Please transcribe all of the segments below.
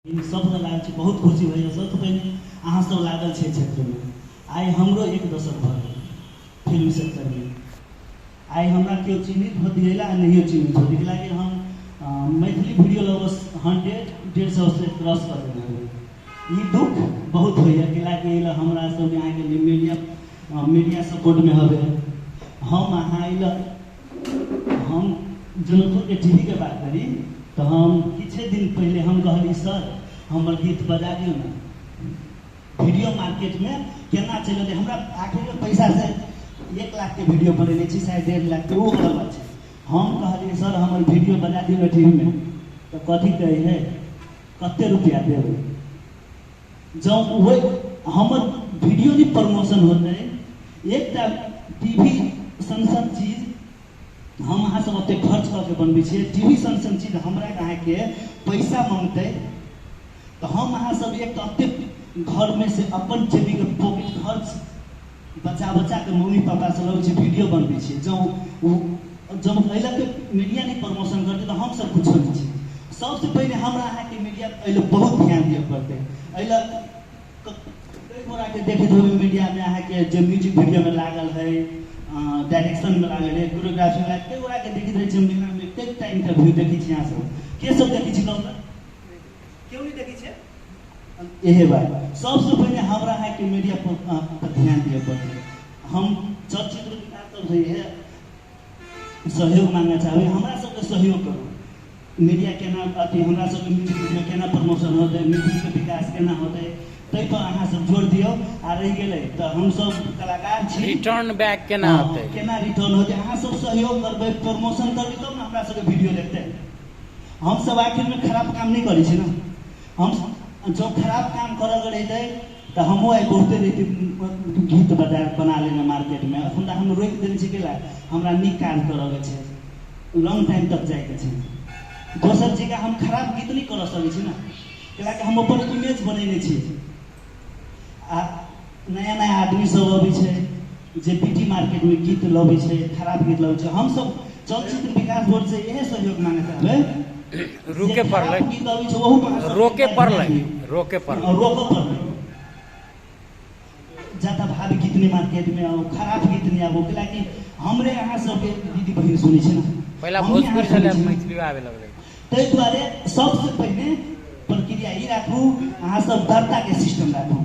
सब लागल बहुत खुशी भैया। सबसे पहले अहाँ सब लागल छे क्षेत्र में आई हमरो एक दशक भर फिल्म सेक्टर में आई हमरा केओ चिन्हित हो दिला नहीं चिन्हित हो दिला कि हम मैथिली वीडियो लगभग 100-150 से क्रॉस कर देने ये दुख बहुत होइए कि हमरा सब यहाँ के मीडिया सपोर्ट में हवे हम अहाँ हम जनकपुर के टीवी के बात करी तो हम कुछ दिन पहले हम कहली सर हमर गीत बजा दियो ना वीडियो मार्केट में केना चल हमरा आखिर में पैसा से 1 लाख के वीडियो बनेने छी शायद 1.5 लाख के वो अलग बात है। हम कहली सर हमर वीडियो बजा दियो टीवी में तो कथी कहे है कते रुपया देबे जब वो हमर वीडियो की प्रमोशन होते एक टीवी संसद चीज हम अहाँ सब ओते खर्च करके बनबी छे टीवी संसन चीज हमरा कहाँ के पैसा मांगते तो हम अहाँ सब एक अते घर में से अपन जेबी के पॉकेट खर्च बचा के मम्मी पापा से लोग वीडियो बनबी छे जब अइला के मीडिया नहीं प्रमोशन करते तो हम सब कुछ नहीं छे। सबसे पहले हमरा अहाँ के मीडिया अइला बहुत ध्यान दिए पड़ते अइला कई गोरा के देखे तो मीडिया में अहाँ के जो म्यूजिक वीडियो में लागल है डायरेक्शन में लागल है कोरियोग्राफी में कई गोरा के देखित रहे मेला में कई टाइम का व्यू देखी छी यहाँ सब के सब देखी छी कहू क्यों नहीं देखी छे यही बात सबसे पहले हमरा है कि मीडिया पर ध्यान दिए पड़ते हम चलचित्र विकास सब है सहयोग मांगना चाहे हमरा सबके सहयोग करू मीडिया केना अथी हमरा सबके म्यूजिक वीडियो केना प्रमोशन होते म्यूजिक के विकास केना होते तै पर अहाँ सब जोर दियो आ रह गेलै तो हम सब कलाकार छी रिटर्न बैक केना होते केना रिटर्न होते अहाँ सब सहयोग करबै प्रमोशन करबै तब ना हमरा सबके वीडियो देखते हम सब आखिर में खराब काम नहीं करै छी ना हम जो खराब काम करल रहते तो हम बहुते गीत बना लेना मार्केट में अखन हम रोक देने छी केला हमरा निक काम करल छै लॉन्ग टाइम तक जाए के छै दोसर जगह हम खराब गीत नहीं कर सकै छी ना केला के हम अपन इमेज बनेने छी आ नया नया आदमी सब अबै छै जे बीटी मार्केट में गीत लबै छै खराब गीत लबै छै हम सब चलचित्र विकास बोर्ड से यही सहयोग मांगे चाहबै रोके पड़लै ज्यादा भारी गीत नहीं मार्केट में आओ खराब गीत नहीं आबो केला कि हमरे अहाँ सब के दीदी बहिन सुनै छै ना पहला भोजपुरी चले मैथिली आवे लगलै तै दुआरे सबसे पहले प्रक्रिया ई राखू अहाँ सब दर्ता के सिस्टम राखू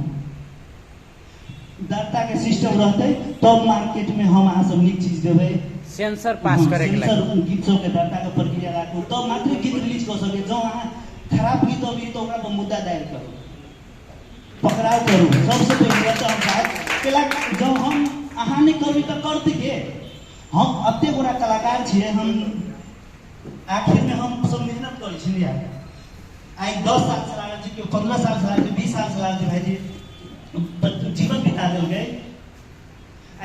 दर्ता के सिस्टम रहते तब मार्केट में हम अहाँ सब नीक चीज देबै सेंसर पास करे के सेंसर गीत सब के दर्ता के प्रक्रिया राखू तब मात्र गीत रिलीज कर सके जो अहाँ खराब गीत अभी तो ओकरा पर मुद्दा दायर करू पकड़ाव करू सबसे पहले तो हम बात केला जब हम अहाँ नहीं करबी तो करते के हम अते गोरा कलाकार छिए हम आखिर में हम सब मेहनत करै छी यार आई 10 साल से लागल छी 15 साल से लागल 20 साल से लागल छी भाईजी जीवन बिता देल गए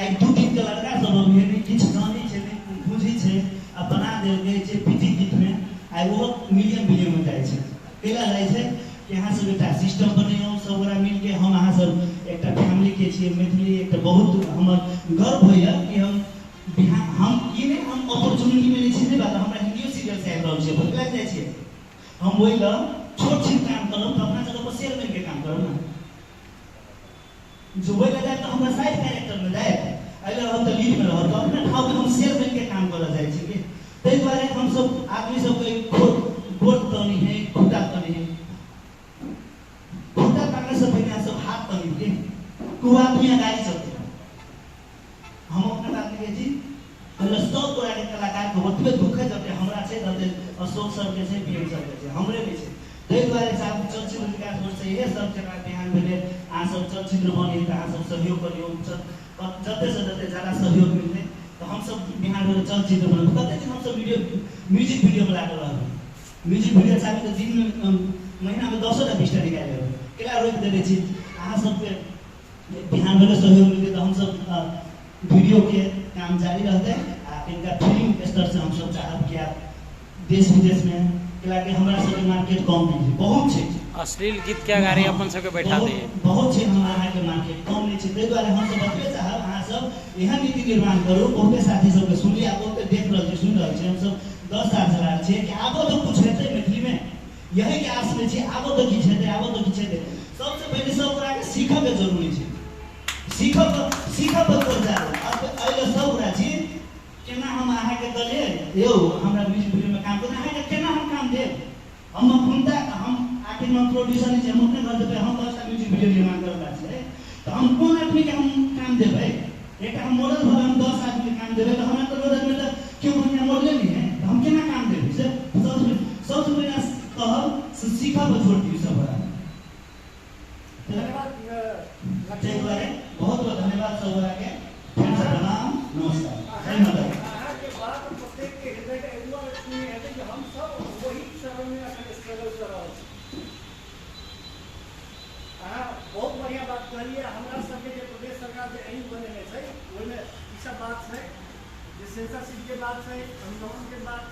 आई 2 दिन के लड़का सब अभी नहीं किछ जानी छै नहीं बुझी छै आ बना देल गए छै पीटी गीत में आई वो मिलियन में जाए छै केला जाए छै कि यहाँ सब एक सिस्टम बनियो सब गोरा मिल के हम अहाँ सब एक फैमिली के छिए मैथिली एक बहुत हमर गर्व होइए कि हम ये नहीं हम अपॉर्चुनिटी में नहीं छी बात हमरा हिंदी सीरियल से आबि रहल छै भूख लग जाए छै हम ओइ ल छोट छिन काम करब तो अपना जगह पर शेयर मिल के काम करब ना जो वही लगा तो हमरा साइड कैरेक्टर में जाए अइले हम तो लीड में रह तो अपना ठाव पे हम शेयर मिल के काम कर जाए छी तै दुआरे हम सब आदमी सब के गोट तनी है खुदा तनी है खुदा तनी से पहले सब हाथ तनी के को आदमी गाड़ी चलते हम अपना बात के जी पहले सब गोरा के कलाकार को ओतबे दुखे जते हमरा छै जते अशोक सर के छै पीएम सर के छै हमरे भी छै तै दुआरे साहब चलचित्र विकास बोर्ड से यह सब जगह ध्यान भेले आ सब चलचित्र बनी त आ सब सहयोग करियो जते से जते ज्यादा सहयोग मिलते तो हम सब बिहार में चलचित्र बने कते दिन हम सब वीडियो म्यूजिक वीडियो में लागल रहब म्यूजिक वीडियो चाहे तो दिन में महीना में 10 टा 20 टा निकाल लेब केला रोक देने छी अहाँ सब के बिहार में सहयोग मिलते तो हम सब वीडियो के काम जारी रहते आ इनका फिल्म स्तर से हम सब चाहब कि आप देश विदेश में केला के हमरा सब के मार्केट कम नहीं है बहुत छै अश्लील गीत के गाड़ी अपन सब के बैठा दे बहुत छै हमरा के मार्केट कम नहीं छै तै दुआरे हम सब बतबे चाहब अहाँ सब एहन नीति निर्माण करू बहुते साथी सब के सुनलिए आ बहुते देख रहल छी सुन रहल छी हम सब 10 साल से लागल छै कि आबो तो कुछ हेतै मैथिली में यही के आस में छी आबो तो किछ हेतै सबसे पहिले सब ओकरा के सीखऽ के जरूरी छै सीखऽ पर जोर जा अब एले सब ओकरा छी केना हम अहाँ के दले यौ हमरा म्यूजिक वीडियो में काम करना है केना हम काम देब हम फुनता हम आखिर में प्रोड्यूसर छै हम अपने घर देबै हम 10 टा म्यूजिक वीडियो निर्माण करबा छै तो हम कोन आदमी के हम काम देबै एक हम मॉडल भले हम 10 आदमी के काम देबै तो हमरा तो रोड में तो क्यों बढ़िया मॉडल नहीं है तो हम केना काम देबै से सबसे पहले कहब से सीखा पर छोड़ दियो सब बड़ा धन्यवाद जय गुरु बहुत बहुत धन्यवाद सब बड़ा के फिर से प्रणाम नमस्कार जय माता अहाँ के बात प्रत्येक के हृदय के एगो सुनी है कि हम सब वही चरण में अखन स्ट्रगल कर रहल छी अहाँ बहुत बढ़िया बात कहलिए हमरा सबके जे प्रदेश सरकार जे एही बनेने छै ओहिमे ई सब बात छै जे सेंसरशिप के बात छै अनुगमन के बात छै।